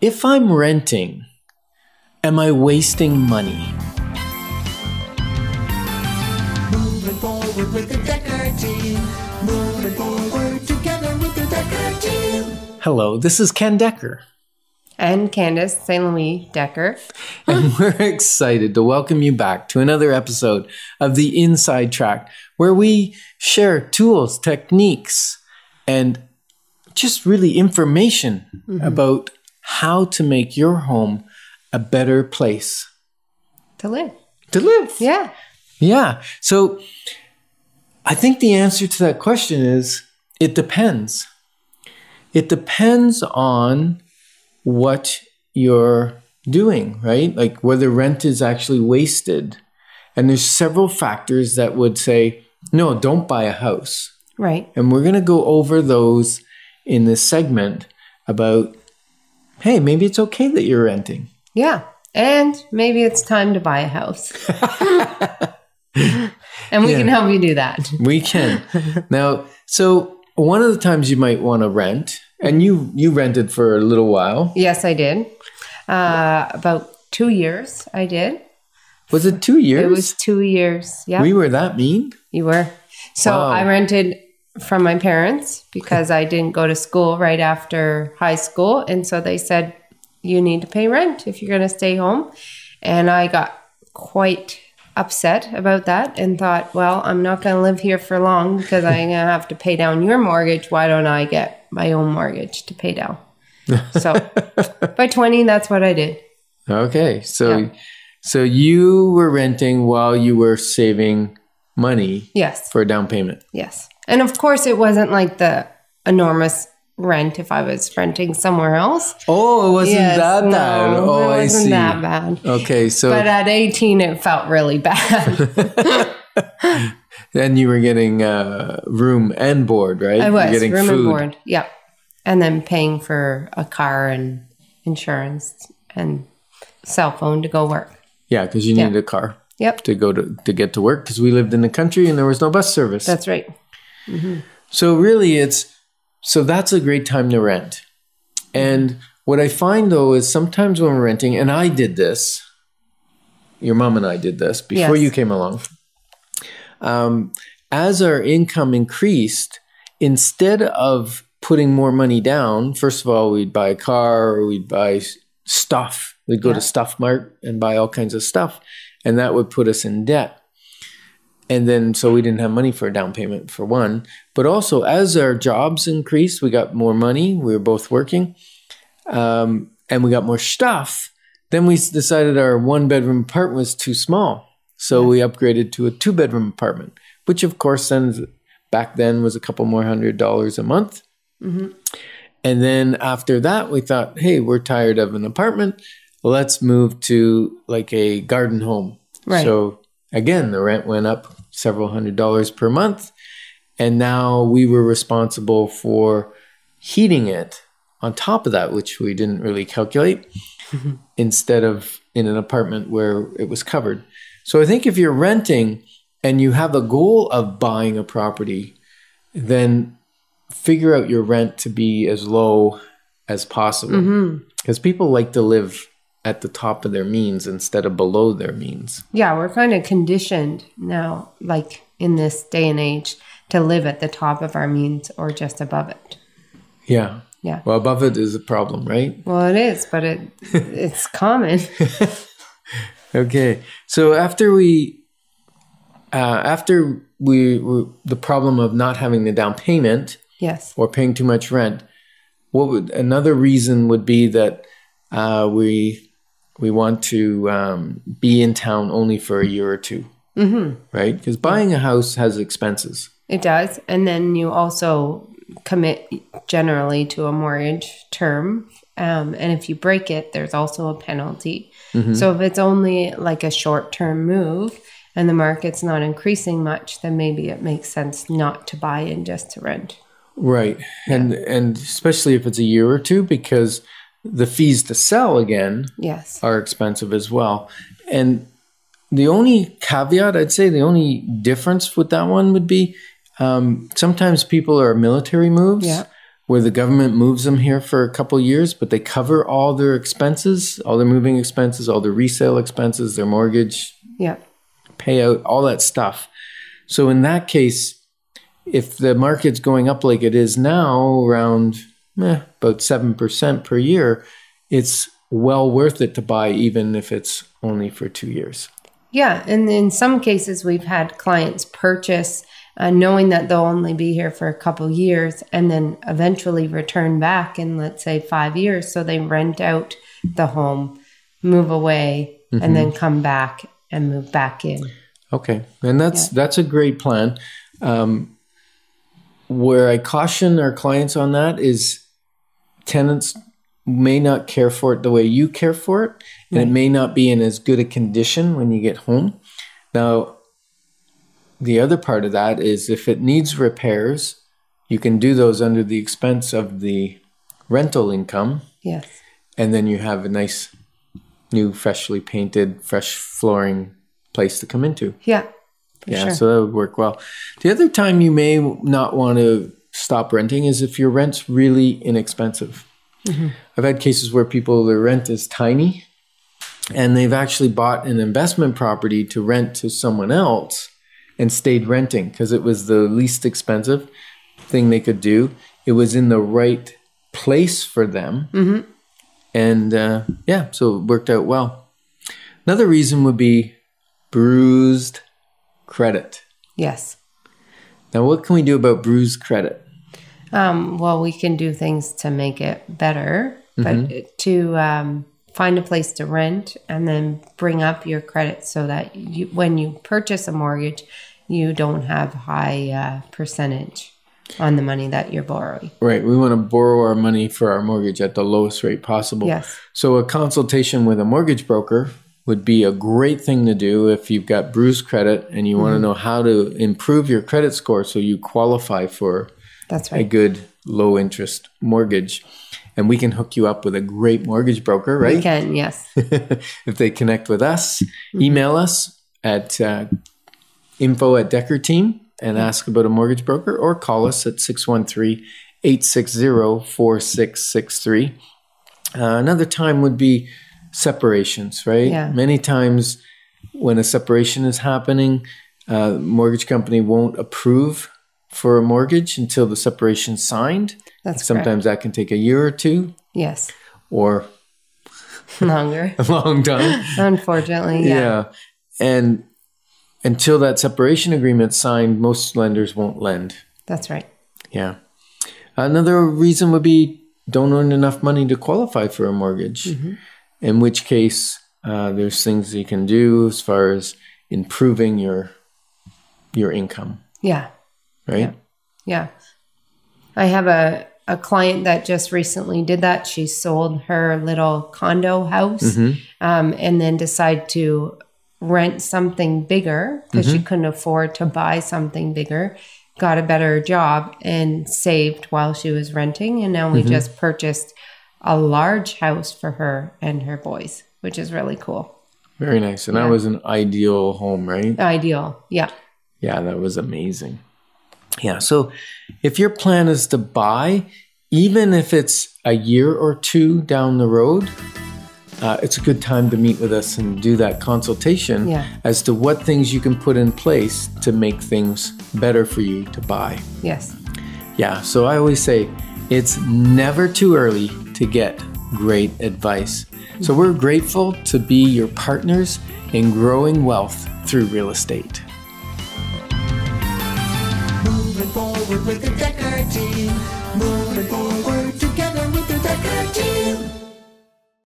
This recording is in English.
If I'm renting, am I wasting money? Moving forward with the Decker team. Moving forward together with the Decker team. Hello, this is Ken Decker. And Candace St. Louis Decker. And we're excited to welcome you back to another episode of The Inside Track, where we share tools, techniques, and just really information about how to make your home a better place To live. to live. Yeah. Yeah. So I think the answer to that question is it depends. It depends on what you're doing, right? Like whether rent is actually wasted. And there's several factors that would say, no, don't buy a house. Right. And we're going to go over those in this segment about, hey, maybe it's okay that you're renting. Yeah. And maybe it's time to buy a house. And we can help you do that. We can. Now, so one of the times you might want to rent, and you rented for a little while. Yes, I did. About 2 years, I did. Was it 2 years? It was 2 years. Yeah. We were that mean? You were. So Wow. I rented from my parents because I didn't go to school right after high school. And so they said, you need to pay rent if you're going to stay home. And I got quite upset about that and thought, well, I'm not going to live here for long because I'm going to have to pay down your mortgage. Why don't I get my own mortgage to pay down? So by 20, that's what I did. Okay. So you were renting while you were saving money Yes. for a down payment. Yes. And of course, it wasn't like the enormous rent if I was renting somewhere else. Oh, it wasn't Yes, that no, bad. Oh, it I wasn't see. that bad. Okay. So But at 18, it felt really bad. then you were getting room and board, right? I was, You're getting room food. and board. Yeah. And then paying for a car and insurance and cell phone to go work. Yeah, because you needed a car Yep. to get to work because we lived in the country and there was no bus service. That's right. So really so that's a great time to rent. And what I find though is sometimes when we're renting, and I did this, your mom and I did this before Yes. you came along. As our income increased, instead of putting more money down, first of all, we'd buy a car or we'd buy stuff. We'd go to Stuff Mart and buy all kinds of stuff. And that would put us in debt. And then, so we didn't have money for a down payment for one. But also, as our jobs increased, we got more money. We were both working. And we got more stuff. Then we decided our one-bedroom apartment was too small. So we upgraded to a two-bedroom apartment, which of course then back then was a couple more $100 a month. And then after that, we thought, hey, we're tired of an apartment. Let's move to like a garden home. Right. So again, the rent went up several $100s per month. And now we were responsible for heating it on top of that, which we didn't really calculate, instead of in an apartment where it was covered. So I think if you're renting and you have a goal of buying a property, then figure out your rent to be as low as possible. Because people like to live at the top of their means instead of below their means. Yeah, we're kind of conditioned now, like in this day and age, to live at the top of our means or just above it. Yeah. Yeah. Well, above it is a problem, right? Well, it is, but it's common. Okay. So after the problem of not having the down payment Yes. or paying too much rent, another reason would be that we want to be in town only for a year or two, right? Because buying a house has expenses. It does. And then you also commit generally to a mortgage term. And if you break it, there's also a penalty. So if it's only like a short-term move and the market's not increasing much, then maybe it makes sense not to buy in, just to rent. Right. And especially if it's a year or two, because the fees to sell again Yes. are expensive as well. And the only caveat, I'd say the only difference with that one would be sometimes people are military moves. Yeah. where the government moves them here for a couple years, but they cover all their expenses, all their moving expenses, all their resale expenses, their mortgage Yeah. payout, all that stuff. So in that case, if the market's going up like it is now, around about 7% per year, it's well worth it to buy, even if it's only for 2 years. Yeah. And in some cases, we've had clients purchase knowing that they'll only be here for a couple years and then eventually return back in, let's say, 5 years. So they rent out the home, move away, and then come back and move back in. Okay. And that's a great plan. Where I caution our clients on that is tenants may not care for it the way you care for it, and it may not be in as good a condition when you get home. Now, the other part of that is if it needs repairs, you can do those under the expense of the rental income. Yes. And then you have a nice new, freshly painted, fresh flooring place to come into. Yeah. For sure. So that would work well. The other time you may not want to stop renting is if your rent's really inexpensive. I've had cases where their rent is tiny and they've actually bought an investment property to rent to someone else and stayed renting because it was the least expensive thing they could do. It was in the right place for them. And so it worked out well. Another reason would be bruised credit. Yes. Now, what can we do about bruised credit? Well, we can do things to make it better, but to find a place to rent and then bring up your credit so that when you purchase a mortgage, you don't have high percentage on the money that you're borrowing. Right. We want to borrow our money for our mortgage at the lowest rate possible. Yes. So a consultation with a mortgage broker would be a great thing to do if you've got bruised credit and you want to know how to improve your credit score so you qualify for That's a right. good low interest mortgage. And we can hook you up with a great mortgage broker, right? We can, yes. If they connect with us, email us at info@DekkerTeam and ask about a mortgage broker, or call us at 613-860-4663. Another time would be separations, right? Yeah. Many times when a separation is happening, mortgage company won't approve for a mortgage until the separation's signed. That's Sometimes that can take a year or two, Yes. or Longer. a long time. Unfortunately, yeah. And until that separation agreement's signed, most lenders won't lend. That's right. Yeah. Another reason would be don't earn enough money to qualify for a mortgage, in which case there's things you can do as far as improving your income, Yeah. right? Yeah. I have a client that just recently did that. She sold her little condo house and then decided to rent something bigger because she couldn't afford to buy something bigger, got a better job and saved while she was renting. And now we just purchased a large house for her and her boys, which is really cool. Very nice. And that was an ideal home, right? Ideal. Yeah. Yeah, that was amazing. Yeah, so if your plan is to buy, even if it's a year or two down the road, it's a good time to meet with us and do that consultation as to what things you can put in place to make things better for you to buy. Yes. Yeah, so I always say it's never too early to get great advice. So we're grateful to be your partners in growing wealth through real estate. Moving forward with the Decker team. Moving forward.